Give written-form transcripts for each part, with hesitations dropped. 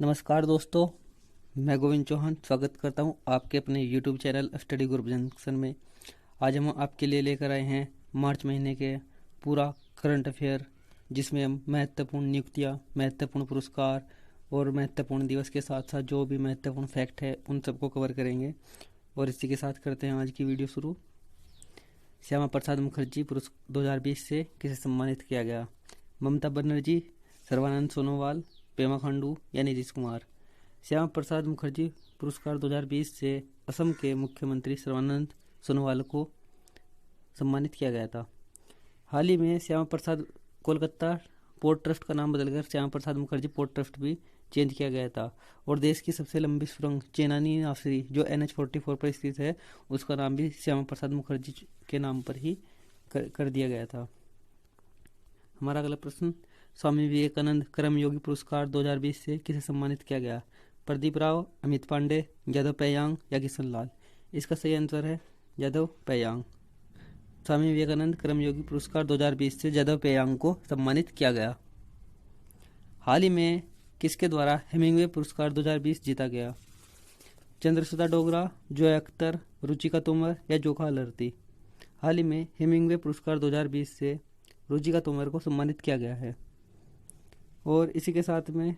नमस्कार दोस्तों, मैं गोविंद चौहान स्वागत करता हूं आपके अपने YouTube channel study group junction में। आज हम आपके लिए लेकर आए हैं मार्च महीने के पूरा करंट अफेयर, जिसमें हम महत्वपूर्ण नियुक्तियां, महत्वपूर्ण पुरस्कार और महत्वपूर्ण दिवस के साथ साथ जो भी महत्वपूर्ण फैक्ट है उन सबको कवर करेंगे। और इसी के साथ करते हैं आज की वीडियो शुरू। श्यामा प्रसाद मुखर्जी पुरस्कार 2020 से किसे सम्मानित किया गया? ममता बनर्जी, सर्बानंद सोनोवाल, पेमा खांडू या नीतीश कुमार। श्यामा प्रसाद मुखर्जी पुरस्कार 2020 से असम के मुख्यमंत्री सर्बानंद सोनोवाल को सम्मानित किया गया था। हाल ही में श्यामा प्रसाद कोलकाता पोर्ट ट्रस्ट का नाम बदलकर श्यामा प्रसाद मुखर्जी पोर्ट ट्रस्ट भी चेंज किया गया था। और देश की सबसे लंबी सुरंग चेनानी नासरी जो NH-44 पर स्थित है, उसका नाम भी श्यामा प्रसाद मुखर्जी के नाम पर ही कर दिया गया था। हमारा अगला प्रश्न, स्वामी विवेकानंद कर्मयोगी पुरस्कार 2020 से किसे सम्मानित किया गया? प्रदीप राव, अमित पांडे, यादव पेयांग या किशन लाल। इसका सही आंसर है यादव पेयांग। स्वामी विवेकानंद कर्मयोगी पुरस्कार 2020 से यादव पेयांग को सम्मानित किया गया। हाल ही में किसके द्वारा हेमिंगवे पुरस्कार 2020 जीता गया? चंद्रशुदा डोगरा, जोया अख्तर, रुचिका तोमर या जोखा अलर्ती। हाल ही में हेमिंगवे पुरस्कार 2020 से रुचिका तोमर को सम्मानित किया गया है। और इसी के साथ में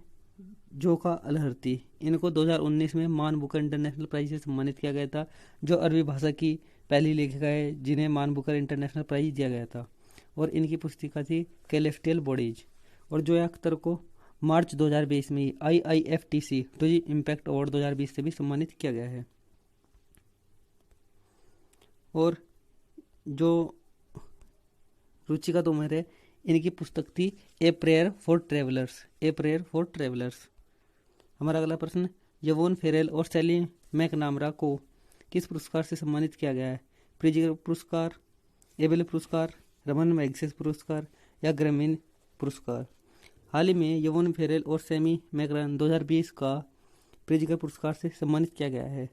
जोखा अलहर्ती, इनको 2019 में मान बुकर इंटरनेशनल प्राइज से सम्मानित किया गया था, जो अरबी भाषा की पहली लेखिका है जिन्हें मान बुकर इंटरनेशनल प्राइज दिया गया था। और इनकी पुस्तिका थी कैलेस्टियल बॉडीज। और जोया अख्तर को मार्च 2020 में IIFTC टूजी इम्पैक्ट अवार्ड 2020 से भी सम्मानित किया गया है। और जो रुचिका तोमर है, इनकी पुस्तक थी a prayer for travellers, a prayer for travellers. हमारा अगला प्रश्न, यवोन फेरेल और सैली मैकनामरा को किस पुरस्कार से सम्मानित किया गया है? प्रिजगर पुरस्कार, एबेल पुरस्कार, रमन मैग्सेस पुरस्कार या ग्रैमीन पुरस्कार। हाल ही में यवोन फेरेल और सैमी मैकनामरा 2020 का प्रिजगर पुरस्कार से सम्मानित किया गया है।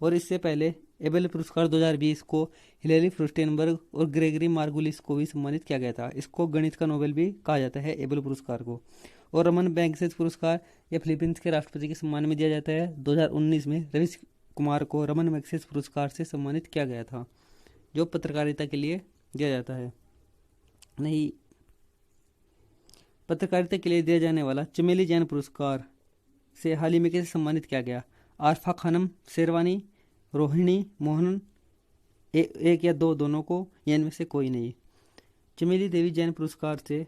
और इससे पहले एबेल पुरस्कार 2020 को हिलेरी फ्रुस्टेनबर्ग और ग्रेगरी मार्गुलिस को भी सम्मानित किया गया था। इसको गणित का नोबेल भी कहा जाता है एबेल पुरस्कार को। और रमन मैग्सेस पुरस्कार यह फिलीपींस के राष्ट्रपति के सम्मान में दिया जाता है। 2019 में रवीश कुमार को रमन मैग्सेस पुरस्कार से सम्मानित किया गया था, जो पत्रकारिता के लिए दिया जाता है। नहीं, पत्रकारिता के लिए दिया जाने वाला चमेली जैन पुरस्कार से हाल ही में किसे सम्मानित किया गया? आरफा खानम, शेरवानी, रोहिणी मोहन, एक या दो, दोनों को, या इनमें से कोई नहीं। चमेली देवी जैन पुरस्कार से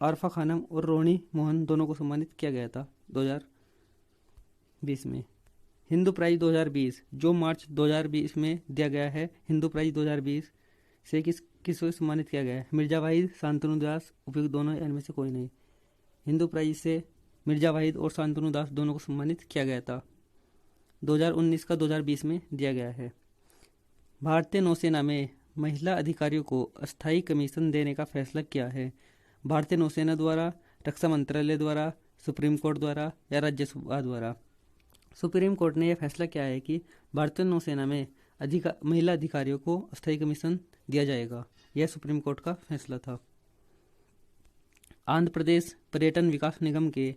आरफा खानम और रोहिणी मोहन दोनों को सम्मानित किया गया था 2020 में। हिंदू प्राइज 2020 जो मार्च 2020 में दिया गया है, हिंदू प्राइज 2020 से किसको सम्मानित किया गया है? मिर्जा वाहिद, शांतनु दास, उपयुक्त दोनों, या इनमें से कोई नहीं। हिंदू प्राइज से मिर्जा वाहिद और शांतनु दास दोनों को सम्मानित किया गया था। 2019 का 2020 में दिया गया है। भारतीय नौसेना में महिला अधिकारियों को अस्थायी कमीशन देने का फैसला किया है? भारतीय नौसेना द्वारा, रक्षा मंत्रालय द्वारा, सुप्रीम कोर्ट द्वारा या राज्यसभा द्वारा। सुप्रीम कोर्ट ने यह फैसला किया है कि भारतीय नौसेना में महिला अधिकारियों को अस्थायी कमीशन दिया जाएगा। यह सुप्रीम कोर्ट का फैसला था। आंध्र प्रदेश पर्यटन विकास निगम के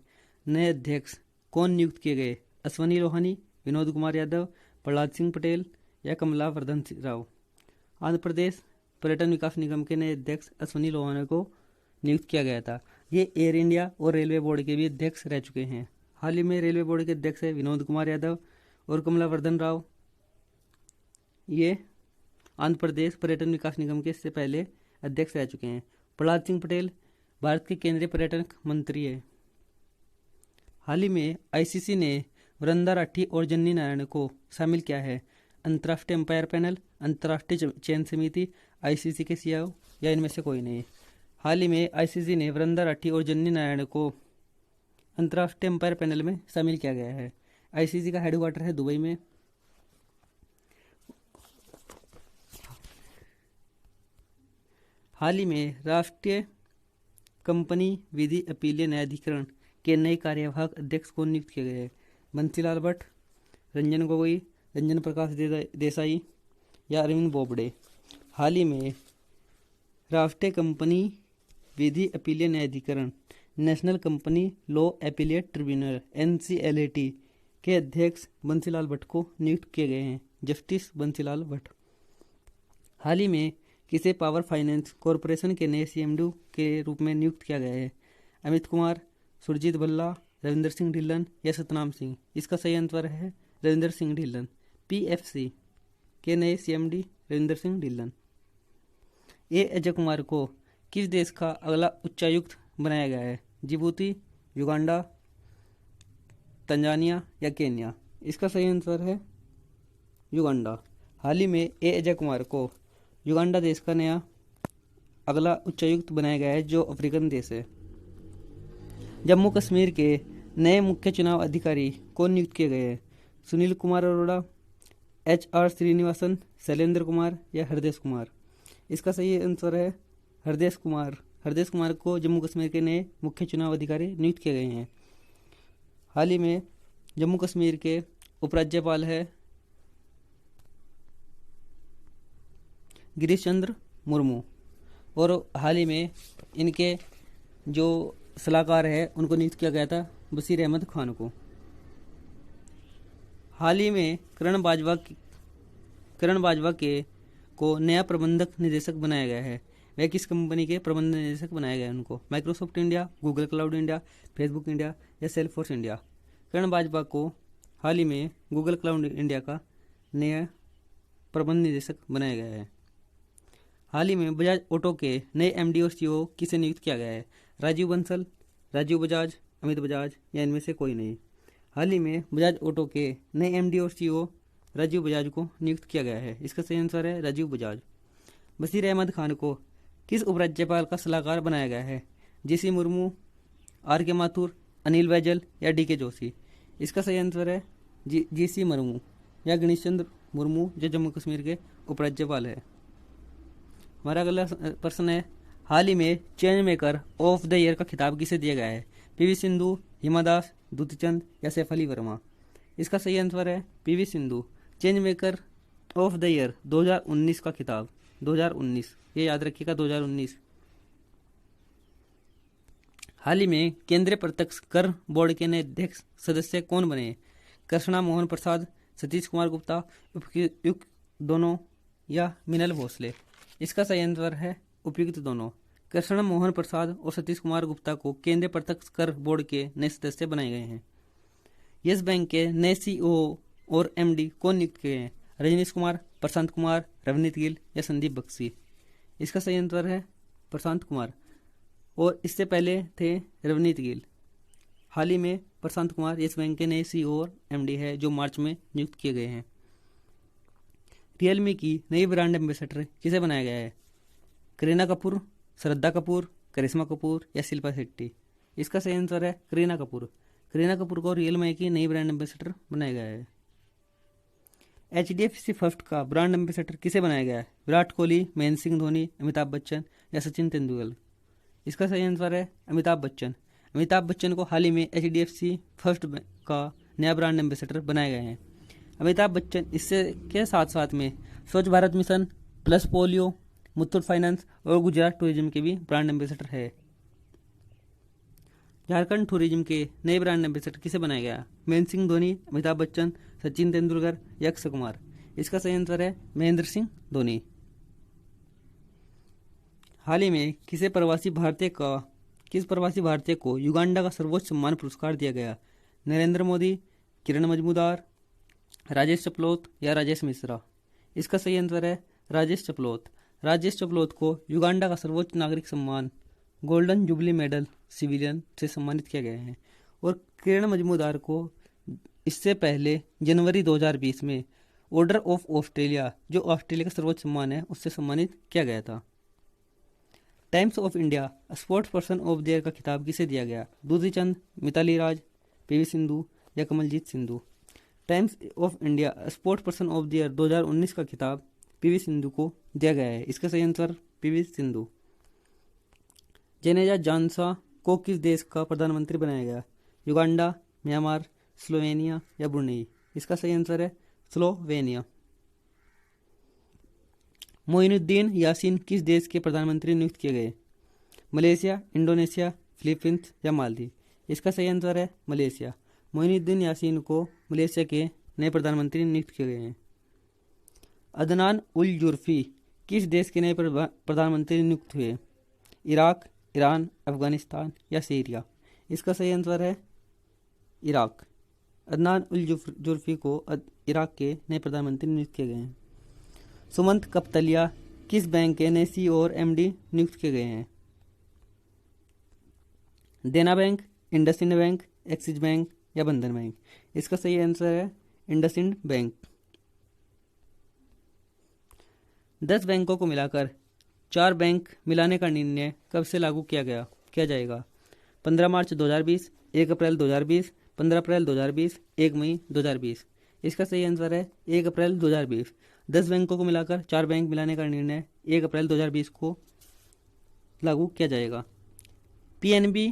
नए अध्यक्ष कौन नियुक्त किए गए? अश्वनी लोहानी, विनोद कुमार यादव, प्रहलाद सिंह पटेल या कमला वर्धन राव। आंध्र प्रदेश पर्यटन विकास निगम के नए अध्यक्ष अश्वनी लोहानी को नियुक्त किया गया था। ये एयर इंडिया और रेलवे बोर्ड के भी अध्यक्ष रह चुके हैं। हाल ही में रेलवे बोर्ड के अध्यक्ष है विनोद कुमार यादव और कमला वर्धन राव। ये आंध्र प्रदेश पर्यटन विकास निगम के इससे पहले अध्यक्ष रह चुके हैं। प्रहलाद सिंह पटेल भारत के केंद्रीय पर्यटन मंत्री है। हाल ही में ICC ने वृंदा राठी और जन्नी नारायण को शामिल किया है अंतर्राष्ट्रीय अंपायर पैनल, अंतर्राष्ट्रीय चयन समिति, ICC के CEO या इनमें से कोई नहीं। हाल ही में ICC ने वृंदा राठी और जन्नी नारायण को अंतर्राष्ट्रीय अंपायर पैनल में शामिल किया गया है। ICC का हेडक्वार्टर है दुबई में। हाल ही में राष्ट्रीय कंपनी विधि अपीलीय न्यायाधिकरण के नए कार्यवाहक अध्यक्ष को नियुक्त किए गए हैं? बंसीलाल भट्ट, रंजन गोगोई, रंजन प्रकाश देसाई या अरविंद बोबडे। हाल ही में राष्ट्रीय कंपनी विधि अपीलीय न्यायाधिकरण national company law appellate tribunal NCLAT के अध्यक्ष बंसीलाल भट्ट को नियुक्त किए गए हैं, जस्टिस बंसीलाल भट्ट। हाल ही में किसे पावर फाइनेंस कॉरपोरेशन के नए CMD के रूप में नियुक्त किया गया है? अमित कुमार, सुरजीत भल्ला, रविंदर सिंह ढिल्लन या सतनाम सिंह? इसका सही आंसर है रविंदर सिंह ढिल्लन। PFC के नए CMD रविंदर सिंह ढिल्लन। अजय कुमार को किस देश का अगला उच्चायुक्त बनाया गया है? जिबूती, युगांडा, तंजानिया या केन्या? इसका सही आंसर है युगांडा। हाल ही में अजय कुमार को युगांडा देश का नया अगला उच्चायुक्त बनाया गया है, जो अफ्रीकन देश है। जम्मू कश्मीर के नए मुख्य चुनाव अधिकारी कौन नियुक्त किए गए हैं? सुनील कुमार अरोड़ा, HR श्रीनिवासन, शैलेंद्र कुमार या हरदेश कुमार? इसका सही आंसर है हरदेश कुमार। हरदेश कुमार को जम्मू कश्मीर के नए मुख्य चुनाव अधिकारी नियुक्त किए गए हैं। हाल ही में जम्मू कश्मीर के उपराज्यपाल है गिरीश चंद्र मुर्मू, और हाल ही में इनके जो सलाहकार है उनको नियुक्त किया गया था बशीर अहमद खान को। हाल ही में करण बाजवा के को नया प्रबंधक निदेशक बनाया गया है। वह किस कंपनी के प्रबंध निदेशक बनाया गया है उनको? Microsoft India, Google cloud India, Facebook India या सेल्फोर्स इंडिया? करण बाजवा को हाल ही में गूगल क्लाउड इंडिया का नया प्रबंध निदेशक बनाया गया है। हाल ही में बजाज ऑटो के नए MD और CEO किसे नियुक्त किया गया है? राजीव बंसल, राजीव बजाज, अमित बजाज या इनमें से कोई नहीं? हाल ही में बजाज ऑटो के नए MD और CEO राजीव बजाज को नियुक्त किया गया है। इसका सही आंसर है राजीव बजाज। बशीर अहमद खान को किस उपराज्यपाल का सलाहकार बनाया गया है? GC मुर्मू, RK माथुर, अनिल बैजल या DK जोशी? इसका सही आंसर है GC मुर्मू या गणेश चंद्र मुर्मू, जो जम्मू कश्मीर के उपराज्यपाल है। हमारा अगला प्रश्न है, हाल ही में change maker of the year का खिताब किसे दिया गया है? PV सिंधु, हिमा दास, दुती चंद या सैफ अली वर्मा? इसका सही आंसर है PV Sindhu. Change maker of the year 2019 का खिताब, 2019, ये याद रखिएगा 2019। हाल ही में केंद्रीय प्रत्यक्ष कर बोर्ड के नए अध्यक्ष सदस्य कौन बने? कृष्णा मोहन प्रसाद, सतीश कुमार गुप्ता, उपयुक्त दोनों या मिनल भोसले? इसका सही आंसर है उपयुक्त दोनों। कृष्ण मोहन प्रसाद और सतीश कुमार गुप्ता को केंद्रीय प्रत्यक्ष कर बोर्ड के नए सदस्य बनाए गए हैं। यस बैंक के नए CEO और MD कौन नियुक्त किए हैं? रजनीश कुमार, प्रशांत कुमार, रवनीत गिल या संदीप बख्शी? इसका सही आंसर है प्रशांत कुमार, और इससे पहले थे रवनीत गिल। हाल ही में प्रशांत कुमार यस बैंक के नए CEO और MD है, जो मार्च में नियुक्त किए गए हैं। रियलमी की नई ब्रांड एम्बेसडर किसे बनाया गया है? करीना कपूर, श्रद्धा कपूर, करिश्मा कपूर या शिल्पा शेट्टी? इसका सही आंसर है करीना कपूर। करीना कपूर को रियलमी की नई ब्रांड एम्बेसडर बनाया गया है। HDFC फर्स्ट का ब्रांड एम्बेसडर किसे बनाया गया है? विराट कोहली, महेंद्र सिंह धोनी, अमिताभ बच्चन या सचिन तेंदुलकर? इसका सही आंसर है अमिताभ बच्चन। अमिताभ बच्चन को हाल ही में HDFC फर्स्ट का नया ब्रांड एम्बेसडर बनाया गया है। अमिताभ बच्चन इससे के साथ साथ में स्वच्छ Bharat mission, plus polio, Muthoot finance और गुजरात टूरिज्म के भी ब्रांड एम्बेसडर है। झारखंड टूरिज्म के नए ब्रांड एम्बेसडर किसे बनाया गया? महेंद्र सिंह धोनी, अमिताभ बच्चन, सचिन तेंदुलकर या अक्षय कुमार? इसका सही आंसर है महेंद्र सिंह धोनी। हाल ही में किस प्रवासी भारतीय को युगांडा का सर्वोच्च सम्मान पुरस्कार दिया गया? नरेंद्र मोदी, किरण मजूमदार, राजेश चपलोत या राजेश मिश्रा? इसका सही आंसर है राजेश चपलोत। राजेश चपलोत को युगांडा का सर्वोच्च नागरिक सम्मान गोल्डन जुबली मेडल सिविलियन से सम्मानित किया गया है, और किरण मजूमदार को इससे पहले जनवरी 2020 में ऑर्डर ऑफ ऑस्ट्रेलिया, जो ऑस्ट्रेलिया का सर्वोच्च सम्मान है, उससे सम्मानित किया गया था। Times of India sports person of the year का खिताब किसे दिया गया? दुती चंद, मिताली राज, PV सिंधु या Kamaljeet Sindhu? Times of India sports person of the year 2019 का खिताब PV सिंधु को दिया गया है। इसका सही आंसर PV सिंधु। जेनेजा जानसा को किस देश का प्रधानमंत्री बनाया गया? युगांडा, म्यांमार, स्लोवेनिया या ब्रुनेई? इसका सही आंसर है स्लोवेनिया। मोइनुद्दीन यासीन किस देश के प्रधानमंत्री नियुक्त किए गए? मलेशिया, इंडोनेशिया, फिलीपींस या मालदीव। इसका सही आंसर है मलेशिया। मोइनुद्दीन यासीन को मलेशिया के नए प्रधानमंत्री नियुक्त किए गए हैं। अदनान उल जुर्फी किस देश के नए प्रधानमंत्री नियुक्त हुए? इराक, ईरान, अफगानिस्तान या सीरिया। इसका सही आंसर है इराक। अदनान उल जुर्फी को इराक के नए प्रधानमंत्री नियुक्त किए गए हैं। सुमंत कपतलिया किस बैंक के नए CEO और MD नियुक्त किए गए हैं? देना bank, IndusInd bank, axis bank या बंधन बैंक। इसका सही आंसर है इंडसइंड बैंक। 10 बैंकों को मिलाकर 4 बैंक मिलाने का निर्णय कब से लागू किया जाएगा? 15 मार्च 2020, 1 अप्रैल 2020, 15 अप्रैल 2020, 1 मई 2020। इसका सही आंसर है 1 अप्रैल 2020। 10 बैंकों को मिलाकर 4 बैंक मिलाने का निर्णय 1 अप्रैल 2020 को लागू किया जाएगा। PNB,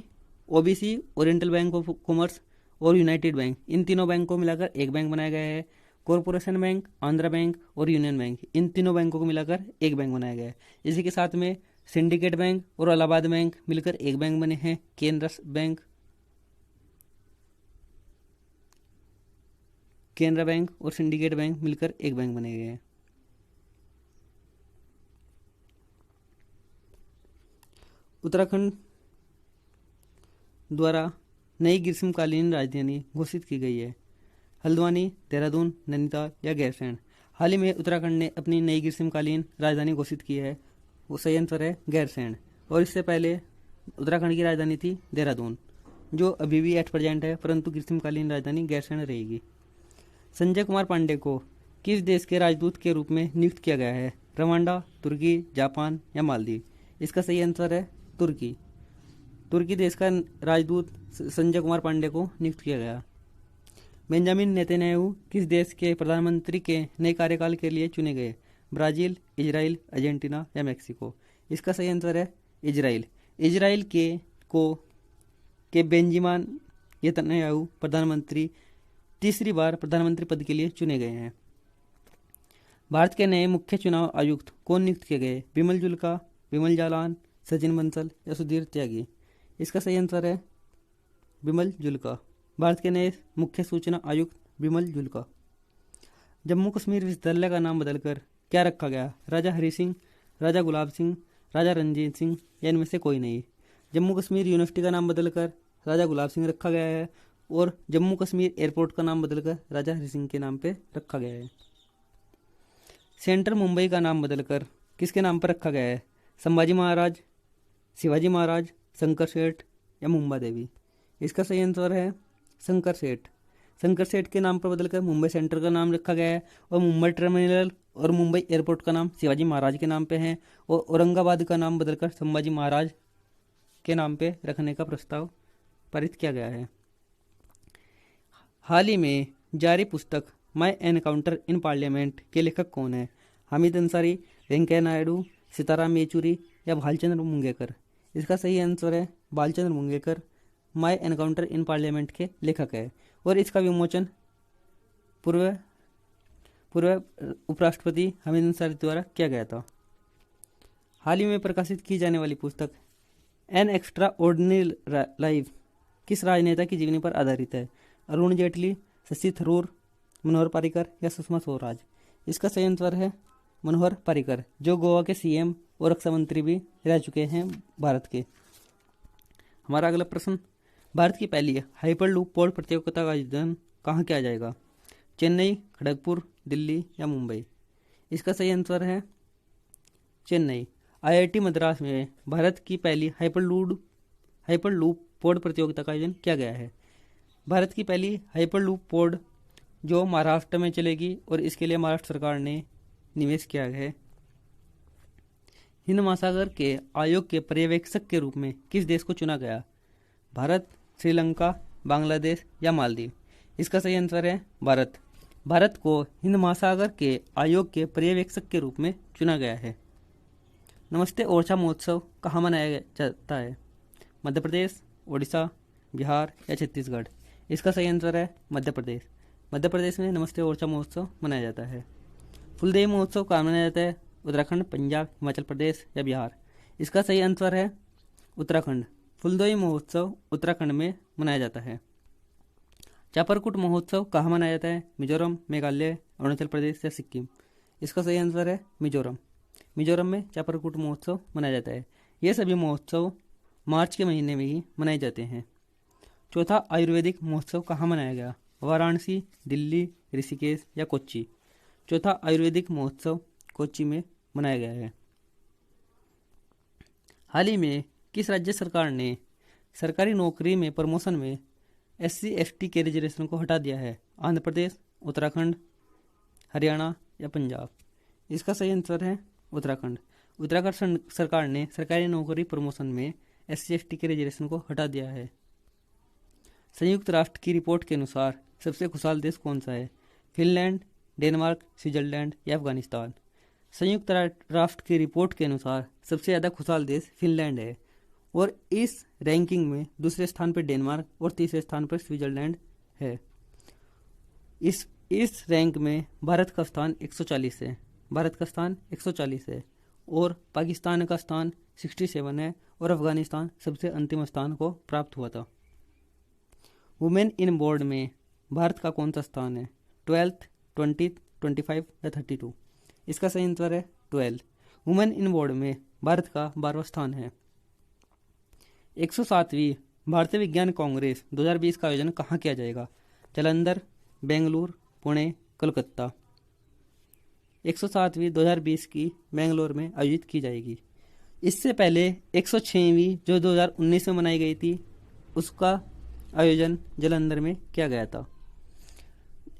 OBC, oriental bank of commerce और यूनाइटेड बैंक, इन तीनों बैंक को मिलाकर एक बैंक बनाया गया है। कॉरपोरेशन बैंक, आंध्रा बैंक और यूनियन बैंक, इन तीनों बैंकों को मिलाकर एक बैंक बनाया गया है। इसी के साथ में सिंडिकेट बैंक और इलाहाबाद बैंक मिलकर एक बैंक बने हैं। केनरा बैंक और सिंडिकेट बैंक मिलकर एक बैंक बने गए हैं। उत्तराखंड द्वारा नई ग्रीष्मकालीन राजधानी घोषित की गई है। हल्द्वानी, देहरादून, नैनीताल या गैरसैंण। हाल ही में उत्तराखंड ने अपनी नई ग्रीष्मकालीन राजधानी घोषित की है। वो सही आंसर है गैरसैंण। और इससे पहले उत्तराखंड की राजधानी थी देहरादून, जो अभी भी एट प्रेजेंट है, परंतु ग्रीष्मकालीन राजधानी गैरसैंण रहेगी। संजय कुमार पांडे को किस देश के राजदूत के रूप में नियुक्त किया गया है? रवांडा, तुर्की, जापान या मालदीव। इसका सही आंसर है तुर्की। तुर्की देश का राजदूत संजय कुमार पांडे को नियुक्त किया गया। बेंजामिन नेतन्याहू किस देश के प्रधानमंत्री के नए कार्यकाल के लिए चुने गए? ब्राजील, इजराइल, अर्जेंटीना या मैक्सिको। इसका सही आंसर है इजराइल। इजराइल के बेंजामिन नेतन्याहू तीसरी बार प्रधानमंत्री पद के लिए चुने गए हैं। भारत के नए मुख्य चुनाव आयुक्त कौन नियुक्त किए गए? बिमल जुल्का, विमल जालान, सचिन बंसल या सुधीर त्यागी। इसका सही आंसर है बिमल जुल्का। भारत के नए मुख्य सूचना आयुक्त बिमल जुल्का। जम्मू कश्मीर विश्वविद्यालय का नाम बदलकर क्या रखा गया? राजा हरि सिंह, राजा गुलाब सिंह, राजा रणजीत सिंह या इनमें से कोई नहीं। जम्मू कश्मीर यूनिवर्सिटी का नाम बदलकर राजा गुलाब सिंह रखा गया है और जम्मू कश्मीर एयरपोर्ट का नाम बदलकर राजा हरि सिंह के नाम पे रखा गया है। सेंट्रल मुंबई का नाम बदलकर किसके नाम पर रखा गया है? संभाजी महाराज, शिवाजी महाराज, शंकर सेठ या मुंबा देवी। इसका सही आंसर है शंकर सेठ। शंकर सेठ के नाम पर बदलकर मुंबई सेंट्रल का नाम रखा गया है और मुंबई टर्मिनल और मुंबई एयरपोर्ट का नाम शिवाजी महाराज के नाम पे है और औरंगाबाद का नाम बदलकर संभाजी महाराज के नाम पे रखने का प्रस्ताव पारित किया गया है। हाल ही में जारी पुस्तक माई एनकाउंटर इन पार्लियामेंट के लेखक कौन है? हामिद अंसारी, वेंकैया नायडू, सीताराम येचुरी या भालचंद्र मुंगेकर। इसका सही आंसर है भालचंद्र मुंगेकर माई एनकाउंटर इन पार्लियामेंट के लेखक है और इसका विमोचन पूर्व उपराष्ट्रपति हामिद अंसारी द्वारा किया गया था। हाल ही में प्रकाशित की जाने वाली पुस्तक एन एक्स्ट्रा ऑर्डिनरी लाइफ किस राजनेता की जीवनी पर आधारित है? अरुण जेटली, शशि थरूर, मनोहर पर्रिकर या सुषमा स्वराज। इसका सही आंसर है मनोहर पर्रिकर, जो गोवा के CM और रक्षा मंत्री भी रह चुके हैं भारत के। हमारा अगला प्रश्न, भारत की पहली हाइपरलूप पोर्ट प्रतियोगिता का आयोजन कहाँ किया जाएगा? चेन्नई, खड़गपुर, दिल्ली या मुंबई। इसका सही आंसर है चेन्नई। IIT मद्रास में भारत की पहली हाइपरलूप पोर्ट प्रतियोगिता का आयोजन किया गया है। भारत की पहली हाइपरलूप पोर्ट जो महाराष्ट्र में चलेगी और इसके लिए महाराष्ट्र सरकार ने निवेश किया है। हिंद महासागर के आयोग के पर्यवेक्षक के रूप में किस देश को चुना गया? भारत, श्रीलंका, बांग्लादेश या मालदीव। इसका सही आंसर है भारत। भारत को हिंद महासागर के आयोग के पर्यवेक्षक के रूप में चुना गया है। नमस्ते ओरछा महोत्सव कहाँ मनाया जाता है? मध्य प्रदेश, ओडिशा, बिहार या छत्तीसगढ़। इसका सही आंसर है मध्य प्रदेश। मध्य प्रदेश में नमस्ते ओरछा महोत्सव मनाया जाता है। फुलदेई महोत्सव कहाँ मनाया जाता है? उत्तराखंड, पंजाब, हिमाचल प्रदेश या बिहार। इसका सही आंसर है उत्तराखंड। फुलदोई महोत्सव उत्तराखंड में मनाया जाता है। चापरकुट महोत्सव कहाँ मनाया जाता है? मिजोरम, मेघालय, अरुणाचल प्रदेश या सिक्किम? इसका सही आंसर है मिजोरम। मिजोरम में चापरकुट महोत्सव मनाया जाता है। ये सभी महोत्सव मार्च के महीने में ही मनाए जाते हैं। चौथा आयुर्वेदिक महोत्सव कहाँ मनाया गया? वाराणसी, दिल्ली, ऋषिकेश या कोच्चि? चौथा आयुर्वेदिक महोत्सव कोच्चि में मनाया गया है। हाल ही में किस राज्य सरकार ने सरकारी नौकरी में प्रमोशन में SC/ST के रिजर्वेशन को हटा दिया है? आंध्र प्रदेश, उत्तराखंड, हरियाणा या पंजाब? इसका सही आंसर है उत्तराखंड। उत्तराखंड सरकार ने सरकारी नौकरी प्रमोशन में SC/ST के रिजर्वेशन को हटा दिया है। संयुक्त राष्ट्र की रिपोर्ट के अनुसार सबसे खुशहाल देश कौन सा है? फिनलैंड, डेनमार्क, स्विट्जरलैंड या अफगानिस्तान? संयुक्त राष्ट्र की रिपोर्ट के अनुसार सबसे ज़्यादा खुशहाल देश फिनलैंड है और इस रैंकिंग में दूसरे स्थान पर डेनमार्क और तीसरे स्थान पर स्विट्जरलैंड है। इस रैंक में भारत का स्थान 140 है। भारत का स्थान 140 है और पाकिस्तान का स्थान 67 है और अफगानिस्तान सबसे अंतिम स्थान को प्राप्त हुआ था। वुमेन इन बोर्ड में भारत का कौन सा स्थान है? 12th, 20th, 25 या 32? इसका सही आंसर है 12। वुमेन इन बोर्ड में भारत का 12वां स्थान है। 107वीं भारतीय विज्ञान कांग्रेस 2020 का आयोजन कहाँ किया जाएगा? जालंधर, बेंगलुरु, पुणे, कोलकाता? 107वीं 2020 की बेंगलोर में आयोजित की जाएगी। इससे पहले 106वीं जो 2019 में मनाई गई थी उसका आयोजन जालंधर में किया गया था।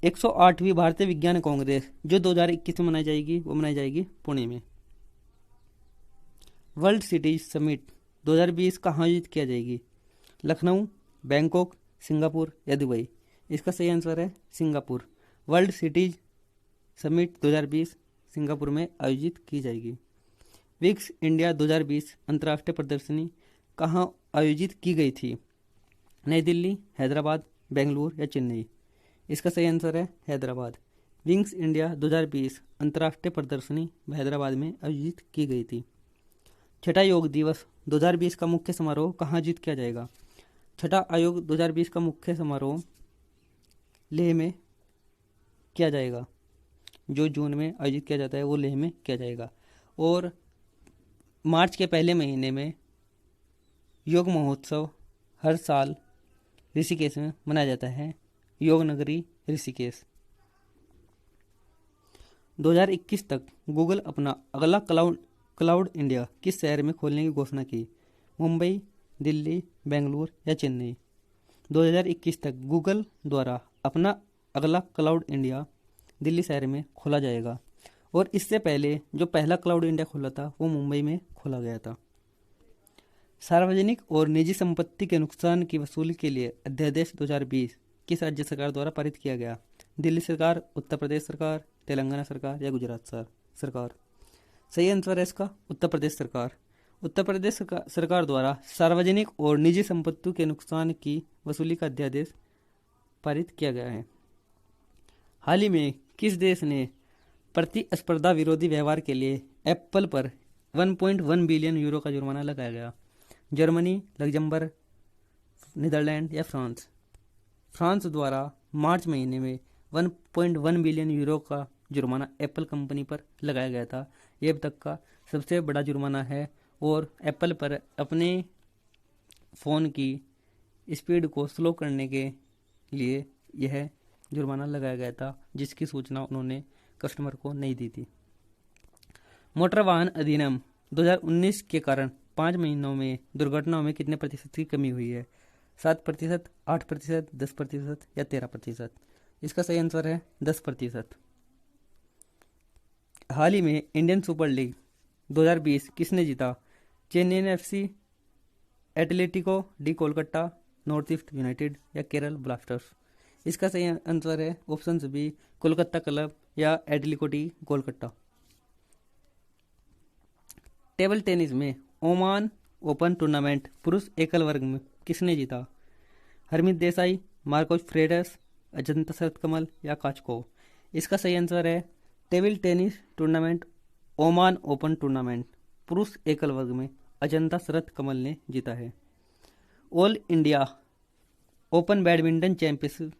108वीं भारतीय विज्ञान कांग्रेस जो 2021 में मनाई जाएगी वो मनाई जाएगी पुणे में। वर्ल्ड सिटीज समिट 2020 कहाँ आयोजित किया जाएगी? लखनऊ, बैंकॉक, सिंगापुर या दुबई? इसका सही आंसर है Singapore. World cities summit 2020 Singapore में आयोजित की जाएगी। विक्स इंडिया 2020 अंतर्राष्ट्रीय प्रदर्शनी कहाँ आयोजित की गई थी? नई दिल्ली, हैदराबाद, बेंगलुरु या चेन्नई? इसका सही आंसर है हैदराबाद। विंग्स इंडिया 2020 अंतर्राष्ट्रीय प्रदर्शनी हैदराबाद में आयोजित की गई थी। छठा योग दिवस 2020 का मुख्य समारोह कहाँ आयोजित किया जाएगा? छठा आयोग 2020 का मुख्य समारोह लेह में किया जाएगा। जो जून में आयोजित किया जाता है वो लेह में किया जाएगा। और मार्च के पहले महीने में योग महोत्सव हर साल ऋषिकेश में मनाया जाता है। योग नगरी ऋषिकेश। 2021 तक गूगल अपना अगला क्लाउड इंडिया किस शहर में खोलने की घोषणा की? मुंबई, दिल्ली, बेंगलुरु या चेन्नई? 2021 तक गूगल द्वारा अपना अगला क्लाउड इंडिया दिल्ली शहर में खोला जाएगा और इससे पहले जो पहला क्लाउड इंडिया खोला था वो मुंबई में खोला गया था। सार्वजनिक और निजी संपत्ति के नुकसान की वसूली के लिए अध्यादेश 2020 किस राज्य सरकार द्वारा पारित किया गया? दिल्ली सरकार, उत्तर प्रदेश सरकार, तेलंगाना सरकार या गुजरात सरकार? सही आंसर है इसका उत्तर प्रदेश सरकार। उत्तर प्रदेश सरकार द्वारा सार्वजनिक और निजी संपत्ति के नुकसान की वसूली का अध्यादेश पारित किया गया है। हाल ही में किस देश ने प्रतिस्पर्धा विरोधी व्यवहार के लिए एप्पल पर 1.1 बिलियन यूरो का जुर्माना लगाया गया? जर्मनी, लग्जमबर्ग, नीदरलैंड या फ्रांस? फ्रांस द्वारा मार्च महीने में 1.1 बिलियन यूरो का जुर्माना एप्पल कंपनी पर लगाया गया था। ये अब तक का सबसे बड़ा जुर्माना है और एप्पल पर अपने फ़ोन की स्पीड को स्लो करने के लिए यह जुर्माना लगाया गया था, जिसकी सूचना उन्होंने कस्टमर को नहीं दी थी। मोटर वाहन अधिनियम 2019 के कारण 5 महीनों में दुर्घटनाओं में कितने प्रतिशत की कमी हुई है? 7%, 8%, 10% या 13%? इसका सही आंसर है 10%। हाल ही में इंडियन सुपर लीग 2020 किसने जीता? Chennai FC, Atletico D Kolkata, north east United या केरल ब्लास्टर्स? इसका सही आंसर है ऑप्शन बी, कोलकाता क्लब या Atletico D Kolkata. Table tennis में ओमान ओपन टूर्नामेंट पुरुष एकल वर्ग में किसने जीता? हरमीत देसाई, मार्कोस फ्रेडस, अजंता शरतकमल या काचकोव? इसका सही आंसर है table tennis tournament Oman open tournament पुरुष एकल वर्ग में अजंता शरतकमल ने जीता है। All India open badminton championship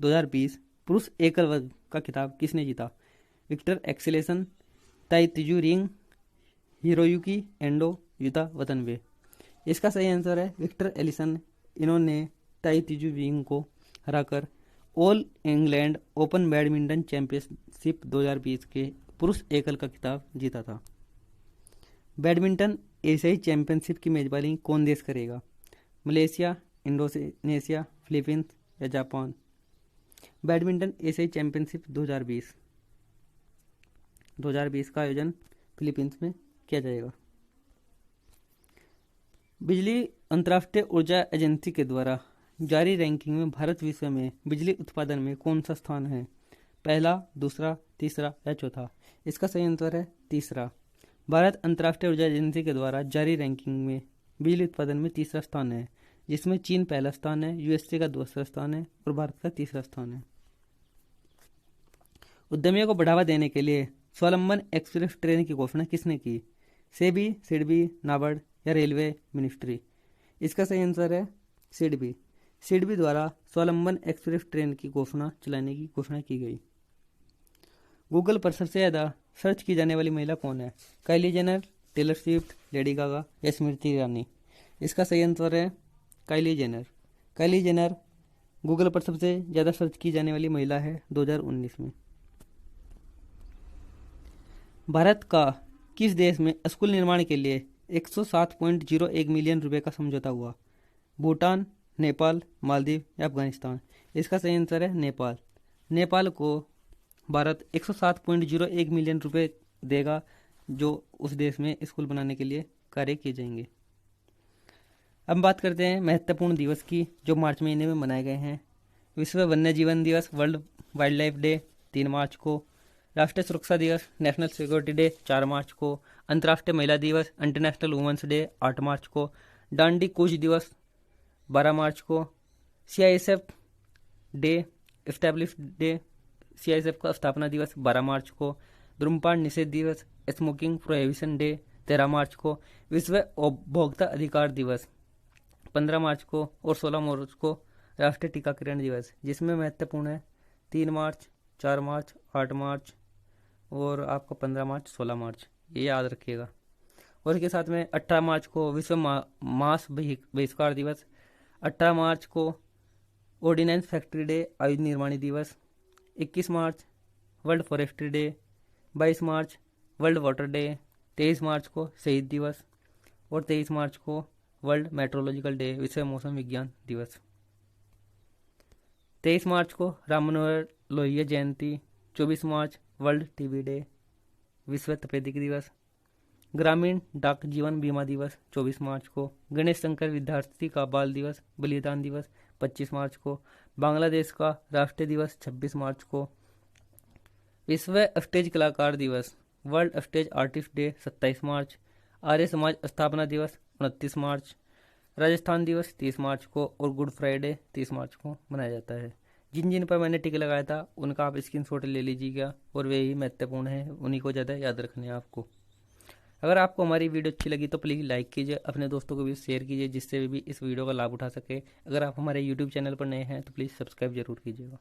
2020 पुरुष एकल वर्ग का खिताब किसने जीता? विक्टर एक्सेलेसन, ताई तिजू रिंग, हिरोयुकी एंडो, युता वतनबे। इसका सही आंसर है विक्टर एलिसन। इन्होंने ताई तिजू रिंग को हराकर all England open badminton championship 2020 के पुरुष एकल का खिताब जीता था। बैडमिंटन एशियाई चैंपियनशिप की मेजबानी कौन देश करेगा? मलेशिया, इंडोनेशिया, फिलीपींस या जापान? बैडमिंटन एशियाई चैंपियनशिप 2020 का आयोजन फिलीपींस में किया जाएगा। बिजली अंतर्राष्ट्रीय ऊर्जा एजेंसी के द्वारा जारी रैंकिंग में भारत विश्व में बिजली उत्पादन में कौन सा स्थान है? पहला, दूसरा, तीसरा या चौथा? इसका सही आंसर है तीसरा। भारत अंतर्राष्ट्रीय ऊर्जा एजेंसी के द्वारा जारी रैंकिंग में बिजली उत्पादन में तीसरा स्थान है, जिसमें चीन पहला स्थान है, यूएसए का दूसरा स्थान है और भारत का तीसरा स्थान है। उद्यमियों को बढ़ावा देने के लिए स्वावलंबन एक्सप्रेस ट्रेन की घोषणा किसने की? सेबी, सिडबी, नाबार्ड या रेलवे मिनिस्ट्री? इसका सही आंसर है सिडबी। सिडबी द्वारा स्वावलंबन एक्सप्रेस ट्रेन की घोषणा चलाने की घोषणा की गई। गूगल पर सबसे ज़्यादा सर्च की जाने वाली महिला कौन है? Kylie Jenner, Taylor Swift, Lady Gaga या स्मृति ईरानी? इसका सही आंसर है Kylie Jenner. Kylie Jenner Google पर सबसे ज़्यादा सर्च की जाने वाली महिला है 2019 में। भारत का किस देश में स्कूल निर्माण के लिए 107.01 मिलियन रुपए का समझौता हुआ? भूटान, नेपाल, मालदीव या अफगानिस्तान? इसका सही आंसर है नेपाल। नेपाल को भारत 107.01 मिलियन रुपए देगा, जो उस देश में स्कूल बनाने के लिए कार्य किए जाएंगे। अब बात करते हैं महत्वपूर्ण दिवस की जो मार्च महीने में मनाए गए हैं। विश्व वन्य जीवन दिवस, वर्ल्ड वाइल्ड लाइफ डे 3 मार्च को। राष्ट्रीय सुरक्षा दिवस, नेशनल सिक्योरिटी डे 4 मार्च को। अंतर्राष्ट्रीय महिला दिवस, इंटरनेशनल वुमेंस डे 8 मार्च को। डांडी कूच दिवस 12 मार्च को। CISF day establish day, CISF का स्थापना दिवस 12 मार्च को। धूम्रपान निषेध दिवस, स्मोकिंग प्रोहिबिशन डे 13 मार्च को। विश्व उपभोक्ता अधिकार दिवस 15 मार्च को और 16 मार्च को राष्ट्रीय टीकाकरण दिवस, जिसमें महत्वपूर्ण है 3 मार्च, 4 मार्च, 8 मार्च और आपका 15 मार्च, 16 मार्च, ये याद रखिएगा। और इसके साथ में 18 मार्च को विश्व मांस बहिष्कार दिवस, 18 मार्च को ऑर्डिनेंस फैक्ट्री डे, आयुध निर्माणी दिवस, 21 मार्च वर्ल्ड फॉरेस्ट्री डे, 22 मार्च वर्ल्ड वाटर डे, 23 मार्च को शहीद दिवस और 23 मार्च को वर्ल्ड मेट्रोलॉजिकल डे, विश्व मौसम विज्ञान दिवस। 23 मार्च को राम मनोहर लोहिया जयंती, 24 मार्च वर्ल्ड टीबी डे, विश्व तपेदिक दिवस। ग्रामीण डाक जीवन बीमा दिवस 24 मार्च को। गणेश शंकर विद्यार्थी का बाल दिवस, बलिदान दिवस 25 मार्च को। बांग्लादेश का राष्ट्रीय दिवस 26 मार्च को। विश्व स्टेज कलाकार दिवस, वर्ल्ड स्टेज आर्टिस्ट डे 27 मार्च। आर्य समाज स्थापना दिवस 29 मार्च। राजस्थान दिवस 30 मार्च को और गुड फ्राइडे 30 मार्च को मनाया जाता है। जिन जिन पर मैंने टिक लगाया था उनका आप स्क्रीनशॉट ले लीजिएगा और वे ही महत्वपूर्ण है, उन्हीं को ज़्यादा याद रखने हैं आपको। अगर आपको हमारी वीडियो अच्छी लगी तो प्लीज़ लाइक कीजिए, अपने दोस्तों को भी शेयर कीजिए, जिससे वे भी इस वीडियो का लाभ उठा सके। अगर आप हमारे यूट्यूब चैनल पर नए हैं तो प्लीज़ सब्सक्राइब जरूर कीजिएगा।